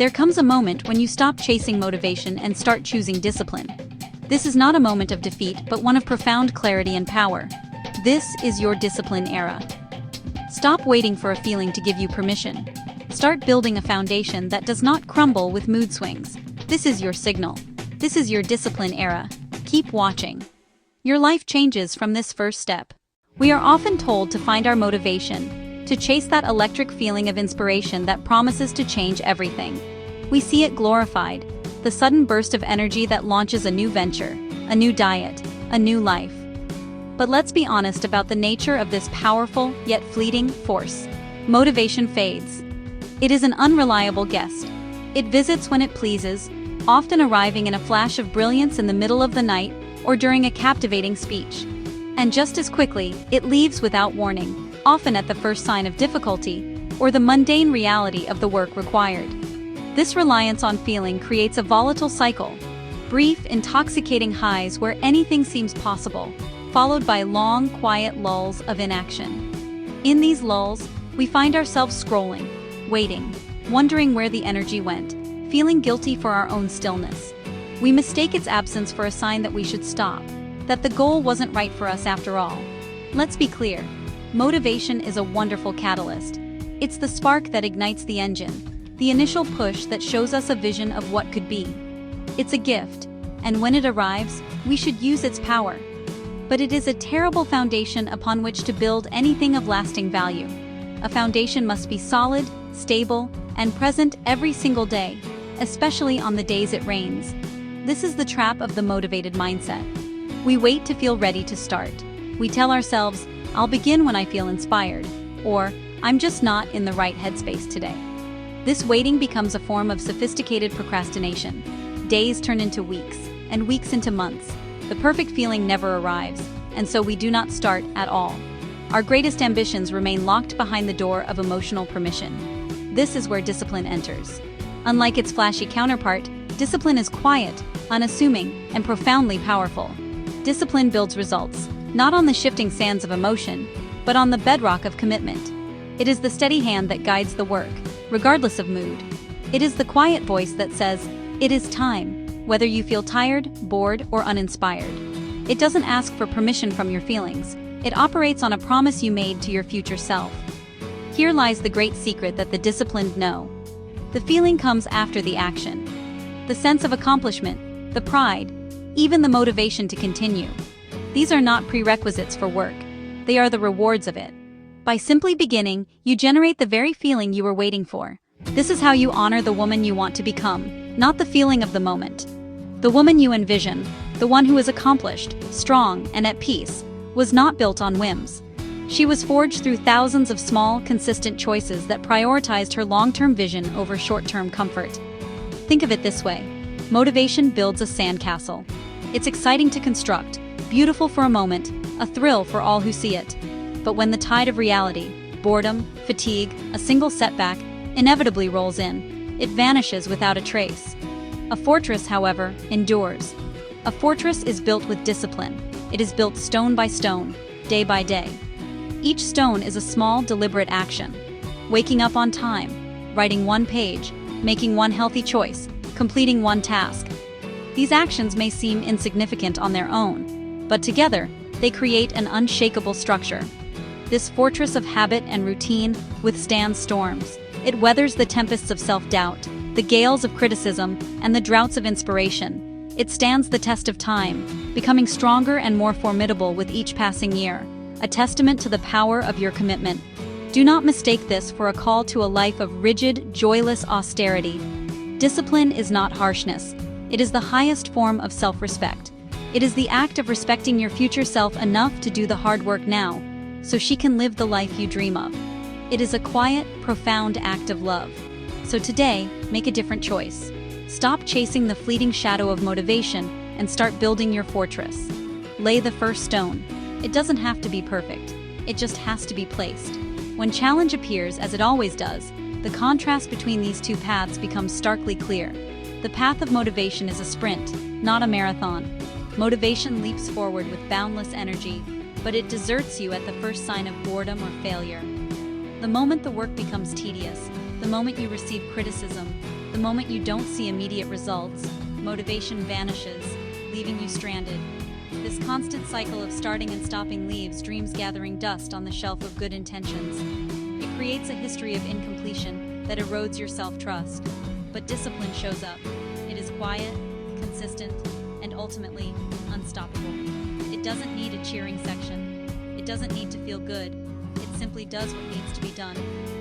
There comes a moment when you stop chasing motivation and start choosing discipline. This is not a moment of defeat, but one of profound clarity and power. This is your discipline era. Stop waiting for a feeling to give you permission. Start building a foundation that does not crumble with mood swings. This is your signal. This is your discipline era. Keep watching. Your life changes from this first step. We are often told to find our motivation, to chase that electric feeling of inspiration that promises to change everything. We see it glorified, the sudden burst of energy that launches a new venture, a new diet, a new life. But let's be honest about the nature of this powerful yet fleeting force. Motivation fades. It is an unreliable guest. It visits when it pleases, often arriving in a flash of brilliance in the middle of the night or during a captivating speech. And just as quickly, it leaves without warning, often at the first sign of difficulty or the mundane reality of the work required. This reliance on feeling creates a volatile cycle, brief, intoxicating highs where anything seems possible, followed by long, quiet lulls of inaction. In these lulls, we find ourselves scrolling, waiting, wondering where the energy went, feeling guilty for our own stillness. We mistake its absence for a sign that we should stop, that the goal wasn't right for us after all. Let's be clear, motivation is a wonderful catalyst. It's the spark that ignites the engine, the initial push that shows us a vision of what could be. It's a gift, and when it arrives, we should use its power. But it is a terrible foundation upon which to build anything of lasting value. A foundation must be solid, stable, and present every single day, especially on the days it rains. This is the trap of the motivated mindset. We wait to feel ready to start. We tell ourselves, I'll begin when I feel inspired, or I'm just not in the right headspace today. This waiting becomes a form of sophisticated procrastination. Days turn into weeks, and weeks into months. The perfect feeling never arrives, and so we do not start at all. Our greatest ambitions remain locked behind the door of emotional permission. This is where discipline enters. Unlike its flashy counterpart, discipline is quiet, unassuming, and profoundly powerful. Discipline builds results, not on the shifting sands of emotion, but on the bedrock of commitment. It is the steady hand that guides the work, regardless of mood. It is the quiet voice that says, "It is time," whether you feel tired, bored, or uninspired. It doesn't ask for permission from your feelings. It operates on a promise you made to your future self. Here lies the great secret that the disciplined know. The feeling comes after the action. The sense of accomplishment, the pride, even the motivation to continue. These are not prerequisites for work. They are the rewards of it. By simply beginning, you generate the very feeling you were waiting for. This is how you honor the woman you want to become, not the feeling of the moment. The woman you envision, the one who is accomplished, strong, and at peace, was not built on whims. She was forged through thousands of small, consistent choices that prioritized her long-term vision over short-term comfort. Think of it this way. Motivation builds a sandcastle. It's exciting to construct, beautiful for a moment, a thrill for all who see it. But when the tide of reality, boredom, fatigue, a single setback, inevitably rolls in, it vanishes without a trace. A fortress, however, endures. A fortress is built with discipline. It is built stone by stone, day by day. Each stone is a small, deliberate action. Waking up on time, writing one page, making one healthy choice, completing one task. These actions may seem insignificant on their own, but together, they create an unshakable structure. This fortress of habit and routine withstands storms. It weathers the tempests of self-doubt, the gales of criticism, and the droughts of inspiration. It stands the test of time, becoming stronger and more formidable with each passing year, a testament to the power of your commitment. Do not mistake this for a call to a life of rigid, joyless austerity. Discipline is not harshness. It is the highest form of self-respect. It is the act of respecting your future self enough to do the hard work now, so she can live the life you dream of. It is a quiet, profound act of love. So today, make a different choice. Stop chasing the fleeting shadow of motivation and start building your fortress. Lay the first stone. It doesn't have to be perfect. It just has to be placed. When challenge appears, as it always does, the contrast between these two paths becomes starkly clear. The path of motivation is a sprint, not a marathon. Motivation leaps forward with boundless energy, but it deserts you at the first sign of boredom or failure. The moment the work becomes tedious, the moment you receive criticism, the moment you don't see immediate results, motivation vanishes, leaving you stranded. This constant cycle of starting and stopping leaves dreams gathering dust on the shelf of good intentions. It creates a history of incompletion that erodes your self-trust. But discipline shows up. It is quiet, consistent, and ultimately unstoppable. It doesn't need a cheering section. It doesn't need to feel good. It simply does what needs to be done,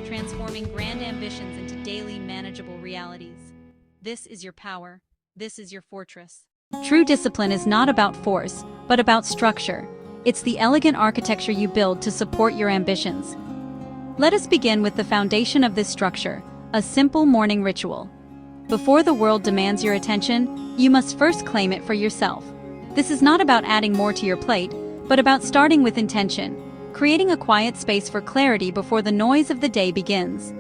transforming grand ambitions into daily manageable realities. This is your power. This is your fortress. True discipline is not about force, but about structure. It's the elegant architecture you build to support your ambitions. Let us begin with the foundation of this structure, a simple morning ritual. Before the world demands your attention, you must first claim it for yourself. This is not about adding more to your plate, but about starting with intention, creating a quiet space for clarity before the noise of the day begins.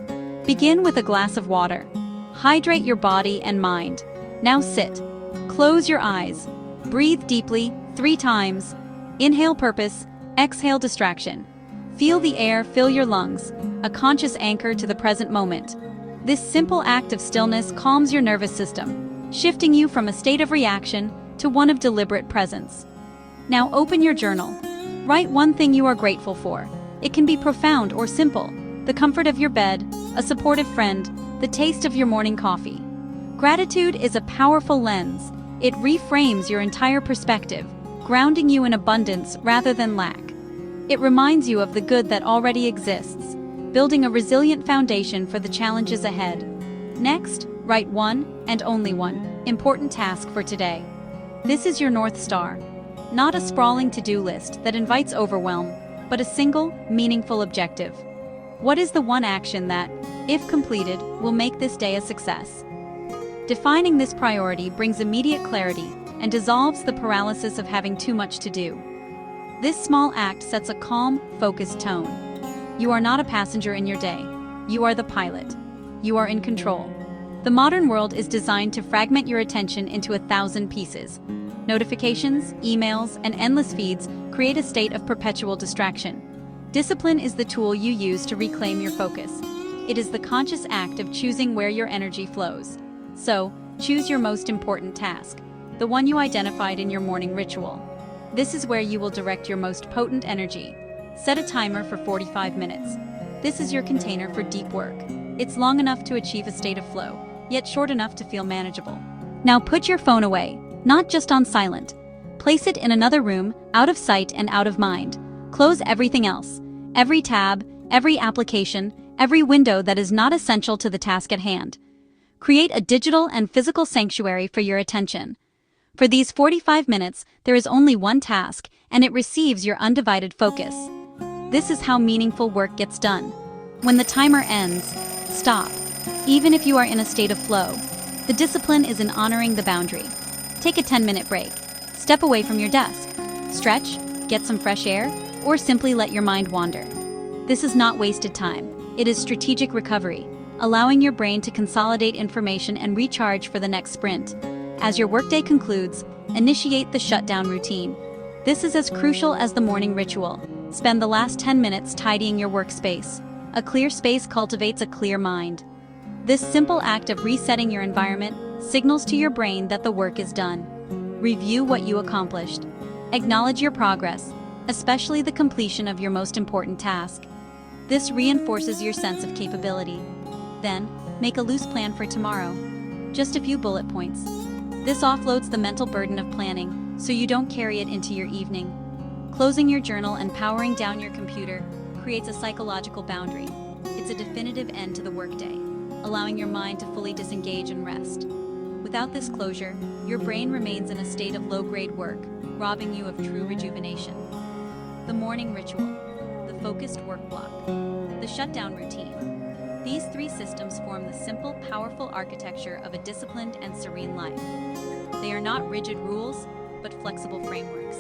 Begin with a glass of water. Hydrate your body and mind. Now sit. Close your eyes. Breathe deeply 3 times. Inhale purpose, exhale distraction. Feel the air fill your lungs, a conscious anchor to the present moment. This simple act of stillness calms your nervous system, shifting you from a state of reaction to one of deliberate presence. Now open your journal. Write one thing you are grateful for. It can be profound or simple: the comfort of your bed, a supportive friend, the taste of your morning coffee. Gratitude is a powerful lens. It reframes your entire perspective, grounding you in abundance rather than lack. It reminds you of the good that already exists, building a resilient foundation for the challenges ahead. Next, write one, and only one, important task for today. This is your North Star. Not a sprawling to-do list that invites overwhelm, but a single, meaningful objective. What is the one action that, if completed, will make this day a success? Defining this priority brings immediate clarity and dissolves the paralysis of having too much to do. This small act sets a calm, focused tone. You are not a passenger in your day. You are the pilot. You are in control. The modern world is designed to fragment your attention into 1,000 pieces. Notifications, emails, and endless feeds create a state of perpetual distraction. Discipline is the tool you use to reclaim your focus. It is the conscious act of choosing where your energy flows. So, choose your most important task, the one you identified in your morning ritual. This is where you will direct your most potent energy. Set a timer for 45 minutes. This is your container for deep work. It's long enough to achieve a state of flow, yet short enough to feel manageable. Now put your phone away, not just on silent. Place it in another room, out of sight and out of mind. Close everything else. Every tab, every application, every window that is not essential to the task at hand. Create a digital and physical sanctuary for your attention. For these 45 minutes, there is only one task, and it receives your undivided focus. This is how meaningful work gets done. When the timer ends, stop. Even if you are in a state of flow, the discipline is in honoring the boundary. Take a 10-minute break. Step away from your desk. Stretch, get some fresh air, or simply let your mind wander. This is not wasted time. It is strategic recovery, allowing your brain to consolidate information and recharge for the next sprint. As your workday concludes, initiate the shutdown routine. This is as crucial as the morning ritual. Spend the last 10 minutes tidying your workspace. A clear space cultivates a clear mind. This simple act of resetting your environment signals to your brain that the work is done. Review what you accomplished. Acknowledge your progress, especially the completion of your most important task. This reinforces your sense of capability. Then, make a loose plan for tomorrow. Just a few bullet points. This offloads the mental burden of planning, so you don't carry it into your evening. Closing your journal and powering down your computer creates a psychological boundary. It's a definitive end to the workday, allowing your mind to fully disengage and rest. Without this closure, your brain remains in a state of low-grade work, robbing you of true rejuvenation. The morning ritual, the focused work block, the shutdown routine. These 3 systems form the simple, powerful architecture of a disciplined and serene life. They are not rigid rules, but flexible frameworks.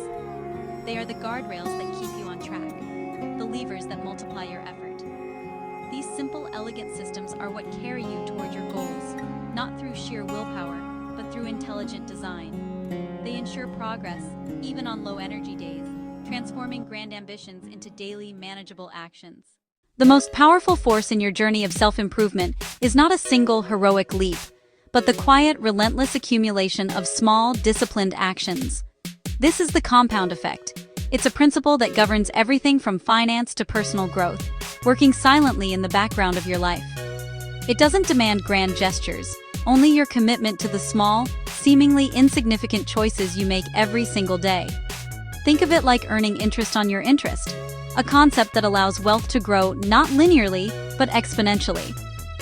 They are the guardrails that keep you on track, the levers that multiply your effort. These simple, elegant systems are what carry you toward your goals, not through sheer willpower, but through intelligent design. They ensure progress, even on low-energy days, transforming grand ambitions into daily, manageable actions. The most powerful force in your journey of self-improvement is not a single heroic leap, but the quiet, relentless accumulation of small, disciplined actions. This is the compound effect. It's a principle that governs everything from finance to personal growth, working silently in the background of your life. It doesn't demand grand gestures, only your commitment to the small, seemingly insignificant choices you make every single day. Think of it like earning interest on your interest, a concept that allows wealth to grow not linearly, but exponentially.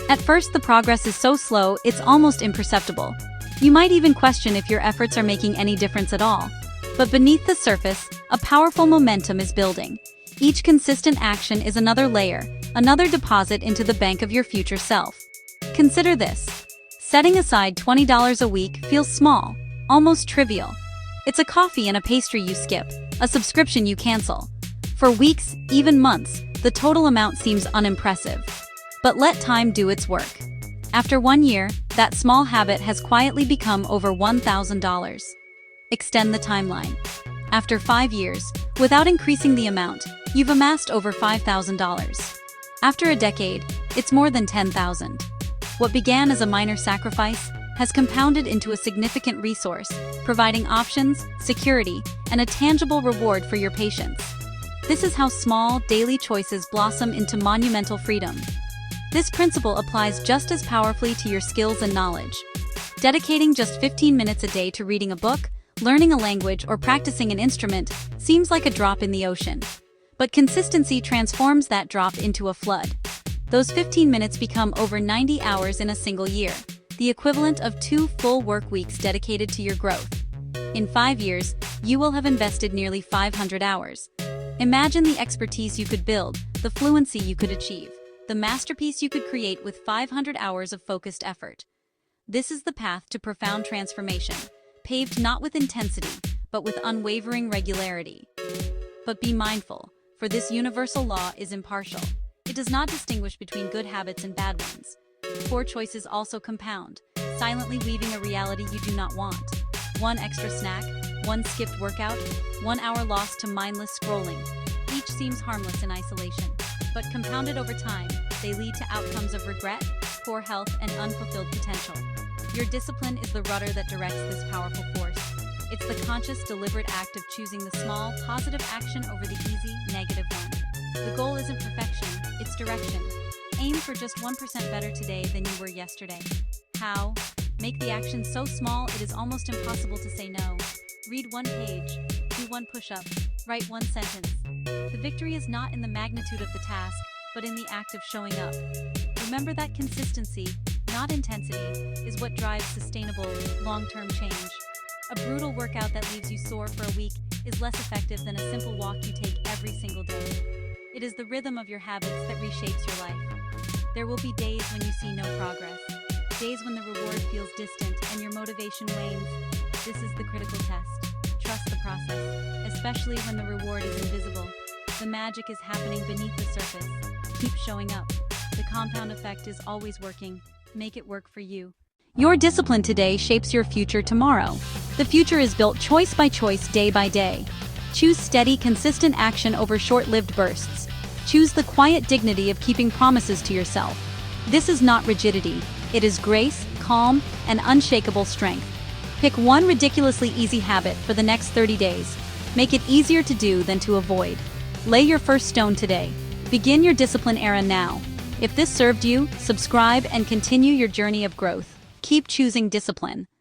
At first, the progress is so slow, it's almost imperceptible. You might even question if your efforts are making any difference at all. But beneath the surface, a powerful momentum is building. Each consistent action is another layer, another deposit into the bank of your future self. Consider this. Setting aside $20 a week feels small, almost trivial. It's a coffee and a pastry you skip, a subscription you cancel. For weeks, even months, the total amount seems unimpressive. But let time do its work. After 1 year, that small habit has quietly become over $1,000. Extend the timeline. After 5 years, without increasing the amount, you've amassed over $5,000. After a decade, it's more than $10,000. What began as a minor sacrifice has compounded into a significant resource, providing options, security, and a tangible reward for your patience. This is how small, daily choices blossom into monumental freedom. This principle applies just as powerfully to your skills and knowledge. Dedicating just 15 minutes a day to reading a book, learning a language, or practicing an instrument seems like a drop in the ocean. But consistency transforms that drop into a flood. Those 15 minutes become over 90 hours in a single year, the equivalent of 2 full work weeks dedicated to your growth. In 5 years, you will have invested nearly 500 hours. Imagine the expertise you could build, the fluency you could achieve, the masterpiece you could create with 500 hours of focused effort. This is the path to profound transformation, paved not with intensity, but with unwavering regularity. But be mindful, for this universal law is impartial. It does not distinguish between good habits and bad ones. Poor choices also compound, silently weaving a reality you do not want. 1 extra snack, 1 skipped workout, 1 hour lost to mindless scrolling. Each seems harmless in isolation, but compounded over time, they lead to outcomes of regret, poor health, and unfulfilled potential. Your discipline is the rudder that directs this powerful force. It's the conscious, deliberate act of choosing the small, positive action over the easy, negative one. The goal isn't perfection, it's direction. Aim for just 1% better today than you were yesterday. How? Make the action so small it is almost impossible to say no. Read 1 page, do 1 push-up, write 1 sentence. The victory is not in the magnitude of the task, but in the act of showing up. Remember that consistency, not intensity, is what drives sustainable, long-term change. A brutal workout that leaves you sore for a week is less effective than a simple walk you take every single day. It is the rhythm of your habits that reshapes your life. There will be days when you see no progress, days when the reward feels distant and your motivation wanes. This is the critical test. Trust the process, especially when the reward is invisible. The magic is happening beneath the surface. Keep showing up. The compound effect is always working. Make it work for you. Your discipline today shapes your future tomorrow. The future is built choice by choice, day by day. Choose steady, consistent action over short-lived bursts. Choose the quiet dignity of keeping promises to yourself. This is not rigidity. It is grace, calm, and unshakable strength. Pick 1 ridiculously easy habit for the next 30 days. Make it easier to do than to avoid. Lay your first stone today. Begin your discipline era now. If this served you, subscribe and continue your journey of growth. Keep choosing discipline.